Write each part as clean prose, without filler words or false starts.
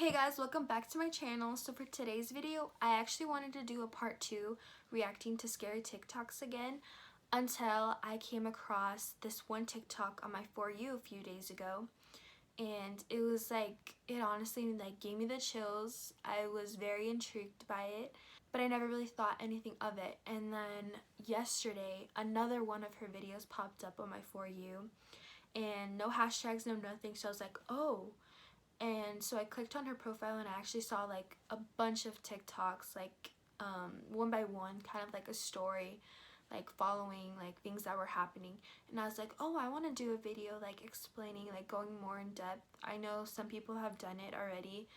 Hey guys, welcome back to my channel. So for today's video, I actually wanted to do a part 2 reacting to scary TikToks again until I came across this one TikTok on my For You a few days ago. And it was like, it honestly gave me the chills. I was very intrigued by it, but I never really thought anything of it. And then yesterday, another one of her videos popped up on my For You and no hashtags, no nothing. So I was like, oh. And so I clicked on her profile and I actually saw like a bunch of TikToks, like one by one, kind of like a story, like following like things that were happening. And I was like, oh, I want to do a video like explaining, like going more in depth. I know some people have done it already,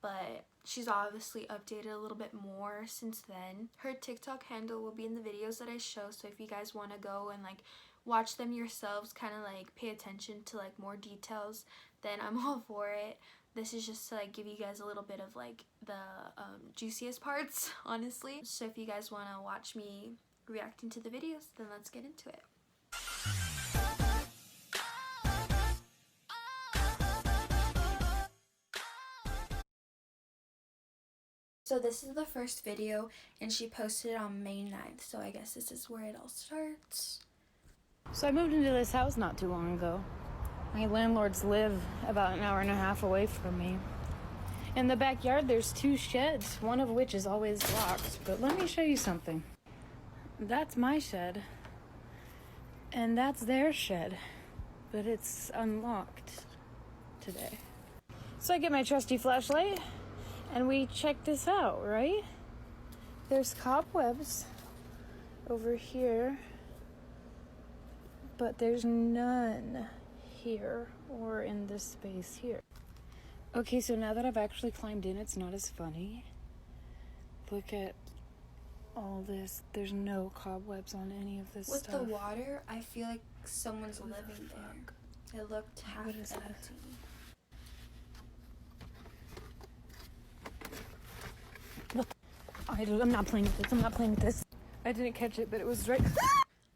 but she's obviously updated a little bit more since then. Her TikTok handle will be in the videos that I show, so if you guys want to go and like watch them yourselves, kind of like pay attention to like more details, then I'm all for it. This is just to like give you guys a little bit of like the juiciest parts, honestly. So if you guys want to watch me reacting to the videos, then let's get into it. So this is the first video and she posted it on May 9th, so I guess this is where it all starts. So I moved into this house not too long ago. My landlords live about an hour and a half away from me. In the backyard there's 2 sheds, one of which is always locked. But let me show you something. That's my shed. And that's their shed. But it's unlocked today. So I get my trusty flashlight and we check this out, right? There's cobwebs over here, but there's none here or in this space here. Okay, so now that I've actually climbed in, it's not as funny. Look at all this. There's no cobwebs on any of this With stuff. the water, I feel like someone's living there. It looked half empty. Look, I'm not playing with this. I'm not playing with this. I didn't catch it, but it was right.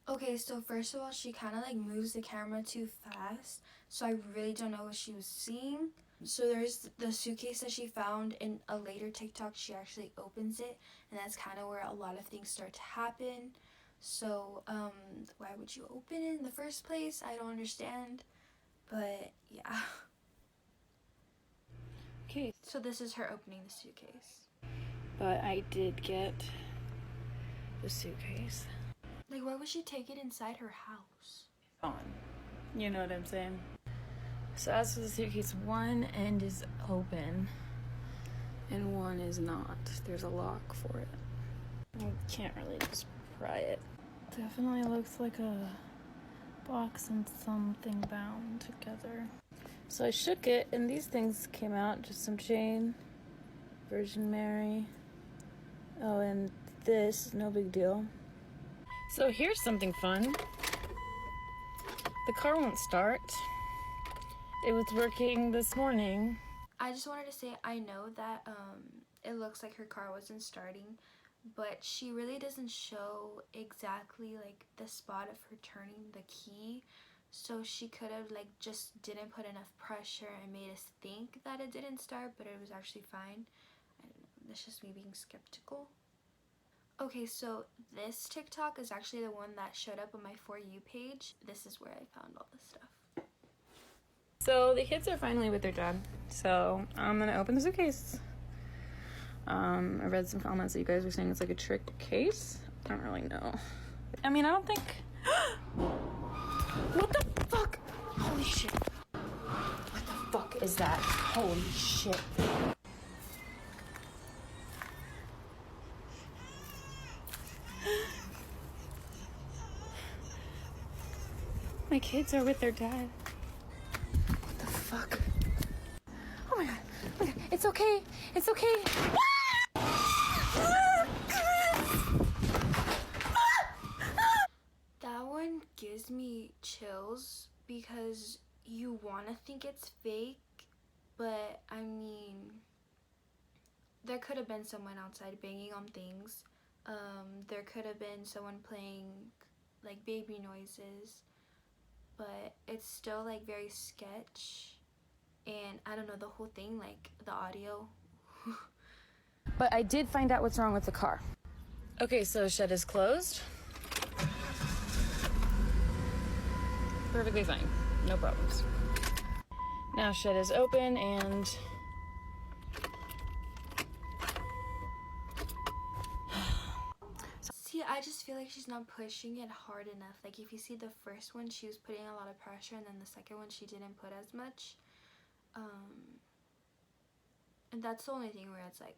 Okay, so first of all, she kind of like moves the camera too fast, so I really don't know what she was seeing. So there's the suitcase that she found in a later TikTok. She actually opens it, and that's kind of where a lot of things start to happen. So why would you open it in the first place? I don't understand, but yeah. Okay, So this is her opening the suitcase. but I did get the suitcase. Like, why would she take it inside her house? On. You know what I'm saying? So as for the suitcase, one end is open and one is not. There's a lock for it. I can't really just pry it. Definitely looks like a box and something bound together. So I shook it and these things came out. Just some chain, Virgin Mary. Oh, and this, no big deal. So here's something fun. The car won't start. It was working this morning. I just wanted to say, I know that it looks like her car wasn't starting, but she really doesn't show exactly like the spot of her turning the key. So she could have like just didn't put enough pressure and made us think that it didn't start, but it was actually fine. I don't know, that's just me being skeptical. Okay, so this TikTok is actually the one that showed up on my For You page. This is where I found all this stuff. So the kids are finally with their dad. So I'm gonna open the suitcase. I read some comments that you guys were saying it's like a trick case. I don't really know. I mean, I don't think... What the fuck? Holy shit. What the fuck is that? Holy shit. My kids are with their dad. What the fuck? Oh my god. Okay, it's okay. It's okay. That one gives me chills because you want to think it's fake, but I mean, there could have been someone outside banging on things. There could have been someone playing like baby noises, but it's still like very sketch. and I don't know, the whole thing, like the audio. But I did find out what's wrong with the car. Okay, so shed is closed. Perfectly fine, no problems. Now shed is open and see, I just feel like she's not pushing it hard enough. Like if you see the first one, she was putting a lot of pressure, and then the second one she didn't put as much. And that's the only thing where it's like,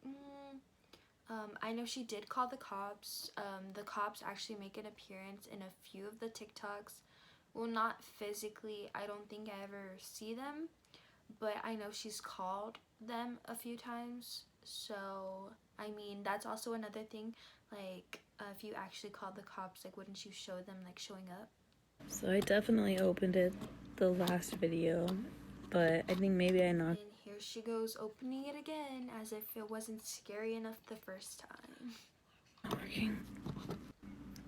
I know she did call the cops. The cops actually make an appearance in a few of the TikToks. Well, not physically, I don't think I ever see them, but I know she's called them a few times. So, I mean, that's also another thing. Like, if you actually called the cops, like, wouldn't you show them, like, showing up? so I definitely opened it the last video, but I think maybe I knocked. And here she goes opening it again as if it wasn't scary enough the first time. Not working.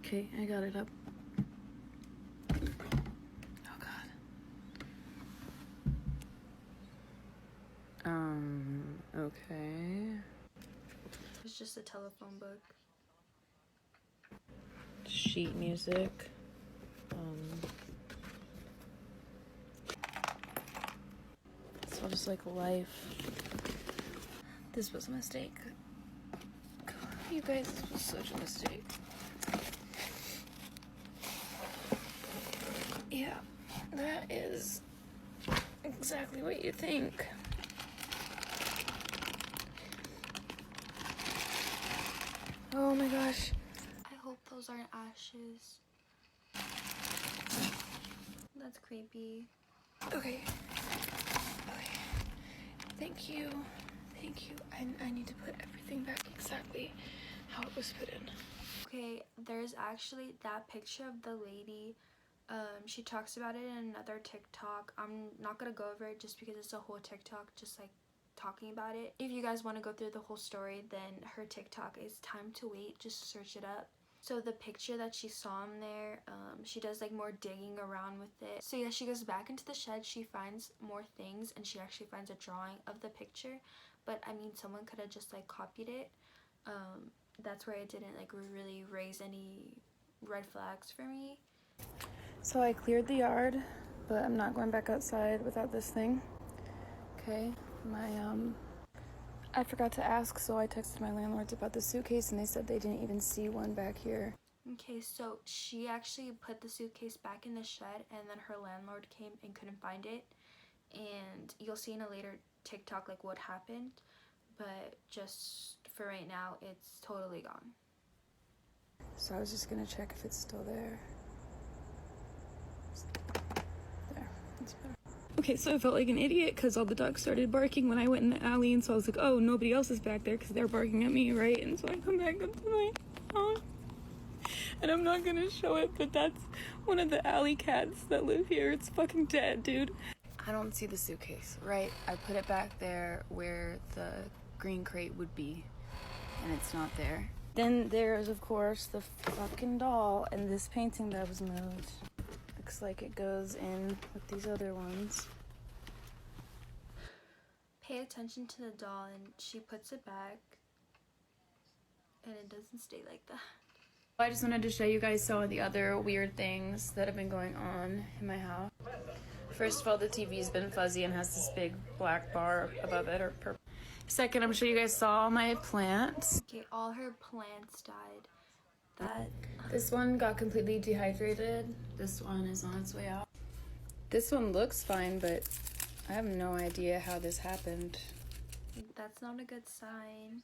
Okay, I got it up. Oh god. Okay. It's just a telephone book. Sheet music. So just like life. This was a mistake. God, you guys, this was such a mistake. Yeah, that is exactly what you think. Oh my gosh. I hope those aren't ashes. That's creepy. Okay. Thank you. Thank you. I need to put everything back exactly how it was put in. Okay, there's actually that picture of the lady. She talks about it in another TikTok. I'm not gonna go over it just because it's a whole TikTok, just like talking about it. If you guys want to go through the whole story, then her TikTok is Time to Wait. Just search it up. So the picture that she saw in there, she does like more digging around with it. So yeah, she goes back into the shed, she finds more things, and she actually finds a drawing of the picture. But I mean, someone could have just like copied it. That's where it didn't like really raise any red flags for me. So I cleared the yard, but I'm not going back outside without this thing. Okay, I forgot to ask, so I texted my landlords about the suitcase, and they said they didn't even see one back here. Okay, so she actually put the suitcase back in the shed, and then her landlord came and couldn't find it. And you'll see in a later TikTok like what happened, but just for right now, it's totally gone. So I was just gonna check if it's still there. There, that's better. Okay, so I felt like an idiot because all the dogs started barking when I went in the alley, and so I was like, oh, nobody else is back there because they're barking at me, right? And so I come back up to my house, and I'm not gonna show it, but that's one of the alley cats that live here. It's fucking dead, dude. I don't see the suitcase, right? I put it back there where the green crate would be, and it's not there. Then there's, of course, the fucking doll and this painting that was moved. Looks like it goes in with these other ones. Pay attention to the doll, and she puts it back, and it doesn't stay like that. I just wanted to show you guys some of the other weird things that have been going on in my house. First of all, the TV's been fuzzy and has this big black bar above it, or purple. Second, I'm sure you guys saw my plants. Okay, all her plants died. This one got completely dehydrated. This one is on its way out. This one looks fine, but I have no idea how this happened. That's not a good sign.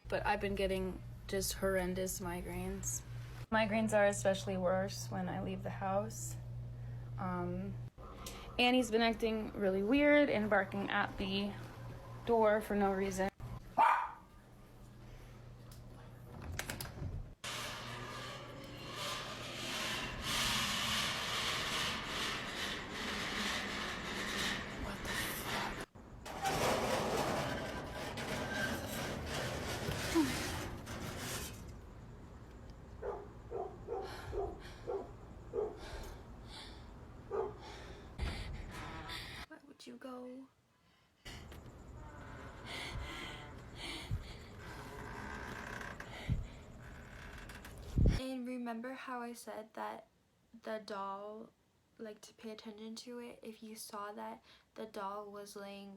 But I've been getting just horrendous migraines. Migraines are especially worse when I leave the house. Annie's been acting really weird and barking at the door for no reason. Why would you go? remember how I said that the doll, like, to pay attention to it, if you saw that the doll was laying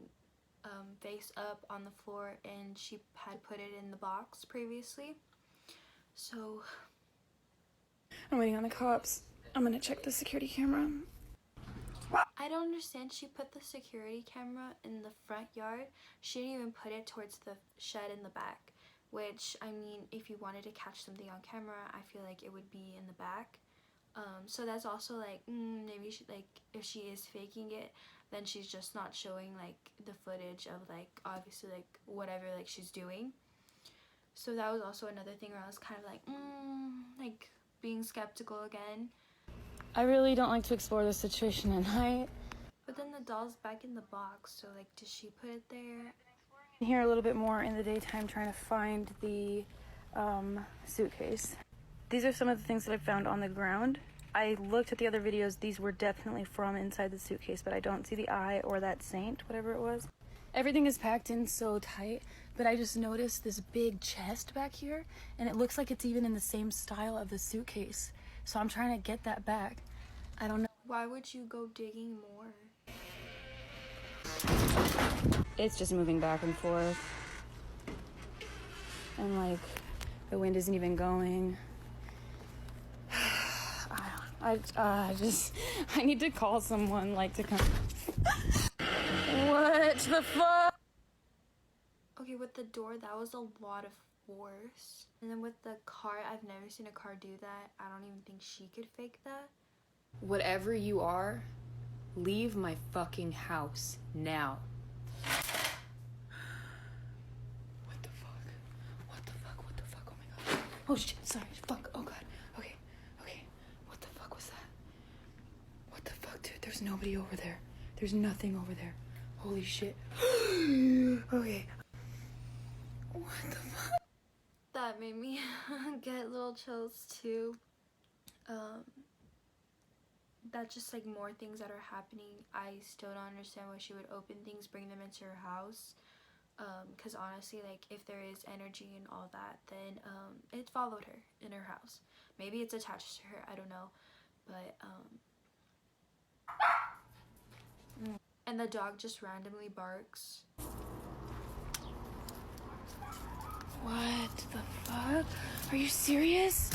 face up on the floor and she had put it in the box previously. So I'm waiting on the cops. I'm gonna check the security camera. I don't understand. She put the security camera in the front yard. She didn't even put it towards the shed in the back, which, I mean, if you wanted to catch something on camera, I feel like it would be in the back. So that's also like, maybe she, like, if she is faking it, then she's just not showing like the footage of, like, obviously, like, whatever, like, she's doing. So that was also another thing where I was kind of like being skeptical again. I really don't like to explore this situation at night. But then the doll's back in the box, so, like, did she put it there? Here a little bit more in the daytime trying to find the suitcase. These are some of the things that I found on the ground. I looked at the other videos. These were definitely from inside the suitcase, but I don't see the eye or that saint, whatever it was. Everything is packed in so tight, but I just noticed this big chest back here, and it looks like it's even in the same style of the suitcase. So I'm trying to get that back. I don't know. Why would you go digging more? It's just moving back and forth. And like, the wind isn't even going. I need to call someone, like, to come. What the fuck? Okay, with the door, that was a lot of force. And then with the car, I've never seen a car do that. I don't even think she could fake that. Whatever you are, leave my fucking house now. What the fuck? What the fuck? What the fuck? Oh my god. Oh shit, sorry. Fuck. Oh god. Okay. Okay. What the fuck was that? What the fuck, dude? There's nobody over there. There's nothing over there. Holy shit. Okay. What the fuck? That made me get little chills too. That's just like more things that are happening. I still don't understand why she would open things, bring them into her house. Because honestly, like, if there is energy and all that, then it followed her in her house. Maybe it's attached to her, I don't know. But and the dog just randomly barks. What the fuck? Are you serious?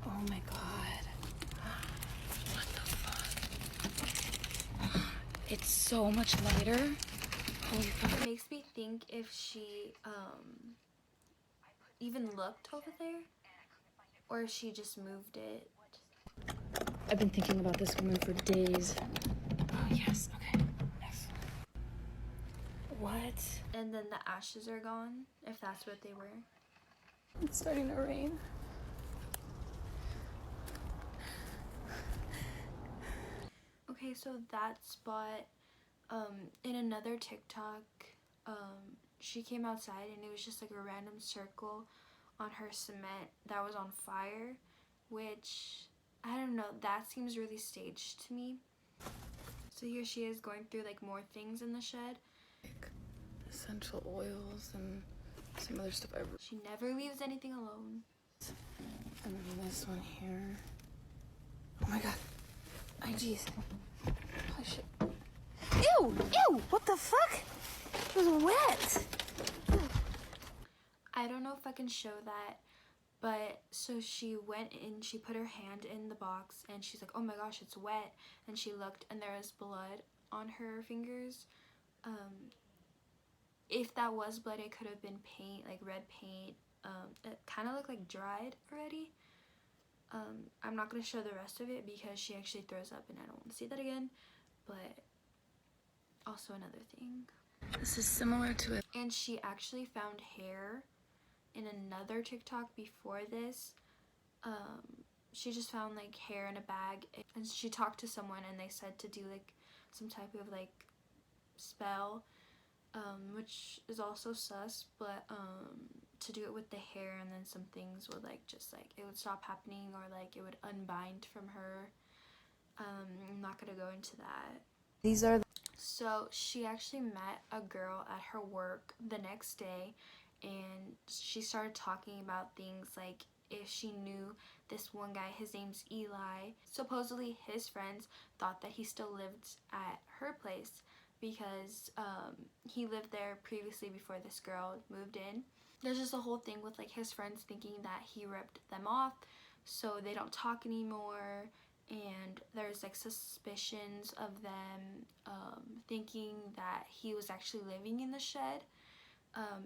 Oh my god. What the fuck? It's so much lighter. Holy fuck. It makes me think if she even looked over there, or if she just moved it. I've been thinking about this woman for days. Oh yes, okay. Yes. What? And then the ashes are gone, if that's what they were. It's starting to rain. Okay, so that spot, in another TikTok, she came outside and it was just like a random circle on her cement that was on fire, which, I don't know, that seems really staged to me. So here she is going through like more things in the shed. Essential oils and some other stuff. She never leaves anything alone. And then this one here. Oh my god. Ay, jeez. Holy shit. Ew! Ew! What the fuck? It was wet. I don't know if I can show that, but so she went in, she put her hand in the box and she's like, oh my gosh, it's wet. And she looked and there was blood on her fingers. If that was blood, it could have been paint, like red paint. It kind of looked like dried already. I'm not going to show the rest of it because she actually throws up and I don't want to see that again. But also another thing. This is similar to it. And she actually found hair in another TikTok before this. She just found like hair in a bag and she talked to someone and they said to do like some type of like spell, which is also sus, but to do it with the hair and then some things would like just like it would stop happening or like it would unbind from her. I'm not gonna go into that. These are So she actually met a girl at her work the next day and she started talking about things like if she knew this one guy, his name's Eli. Supposedly his friends thought that he still lived at her place because he lived there previously before this girl moved in. There's just a whole thing with like his friends thinking that he ripped them off, so they don't talk anymore, and there's like suspicions of them thinking that he was actually living in the shed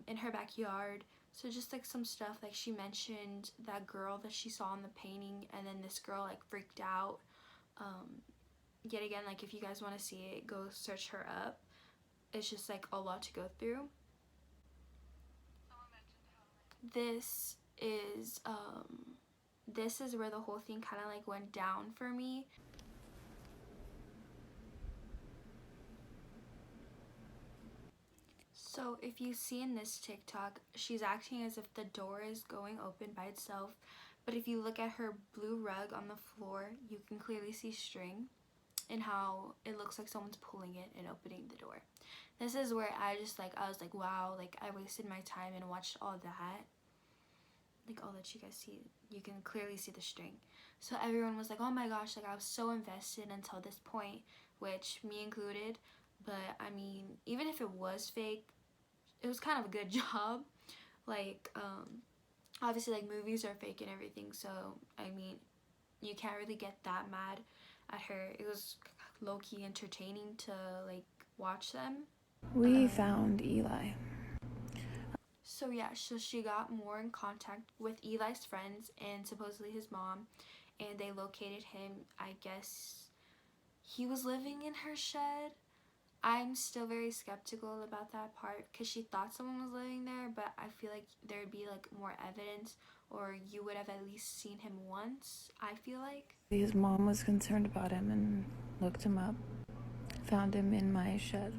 in her backyard. So just like some stuff, like she mentioned that girl that she saw in the painting, and then this girl like freaked out. Yet again, like if you guys want to see it, go search her up. It's just like a lot to go through. This is where the whole thing kind of like went down for me. So if you see in this TikTok, she's acting as if the door is going open by itself, but if you look at her blue rug on the floor, you can clearly see string and how it looks like someone's pulling it and opening the door. This is where I was like, wow, like I wasted my time and watched all that. Like all that you guys see, you can clearly see the string. So everyone was like, oh my gosh, like I was so invested until this point, which me included. But I mean, even if it was fake, it was kind of a good job. Like obviously like movies are fake and everything, so I mean you can't really get that mad at her. It was low-key entertaining to like watch them. We found Eli. So yeah, so she got more in contact with Eli's friends and supposedly his mom, and they located him. I guess he was living in her shed. I'm still very skeptical about that part because she thought someone was living there, but I feel like there'd be like more evidence, or you would have at least seen him once, I feel like. His mom was concerned about him and looked him up, found him in my shed.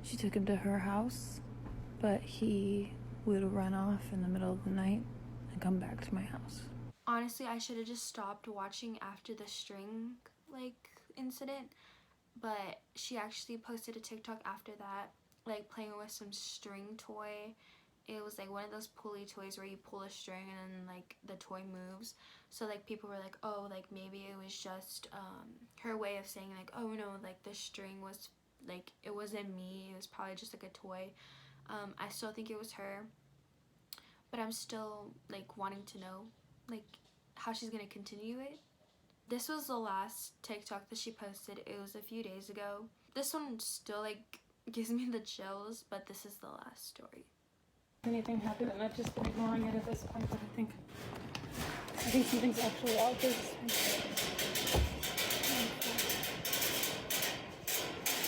She took him to her house, but he would run off in the middle of the night and come back to my house. Honestly, I should have just stopped watching after the string like incident, but she actually posted a TikTok after that, like playing with some string toy. It was like one of those pulley toys where you pull a string and then like the toy moves. So like people were like, oh, like maybe it was just her way of saying like, oh no, like the string was like, it wasn't me, it was probably just like a toy. I still think it was her, but I'm still like wanting to know like how she's gonna continue it. This was the last TikTok that she posted. It was a few days ago. This one still like gives me the chills, but this is the last story. Anything happened, and I've just been ignoring it at this point, but I think something's actually out there.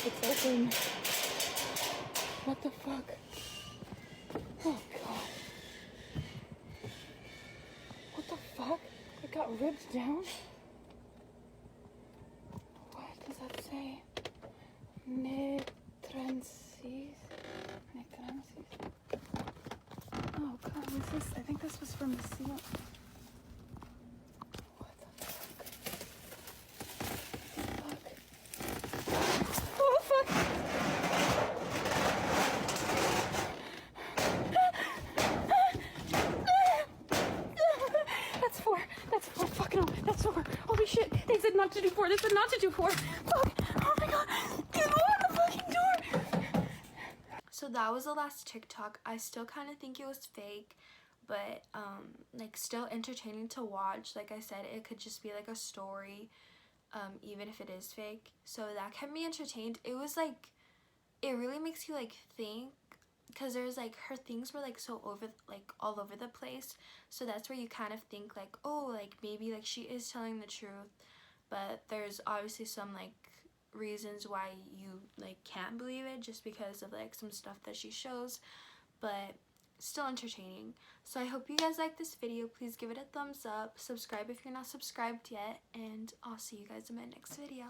It's open. What the fuck? Oh god. What the fuck? It got ripped down? What does that say? Netransis? Oh god, what's this? I think this was from the seal. What the fuck? Oh fuck! That's four. That's four. Fucking hell. That's four. Holy shit. They said not to do four. They said not to do four. Fuck. Oh my god. Get on the fucking door. So that was the last TikTok. I still kind of think it was fake, but like still entertaining to watch. Like I said, it could just be like a story, even if it is fake. So that kept me entertained. It was like, it really makes you like think, because there's like her things were like so over, like all over the place. So that's where you kind of think like, oh, like maybe like she is telling the truth, but there's obviously some like reasons why you like can't believe it, just because of like some stuff that she shows, but still entertaining. So I hope you guys like this video. Please give it a thumbs up, subscribe if you're not subscribed yet, and I'll see you guys in my next video.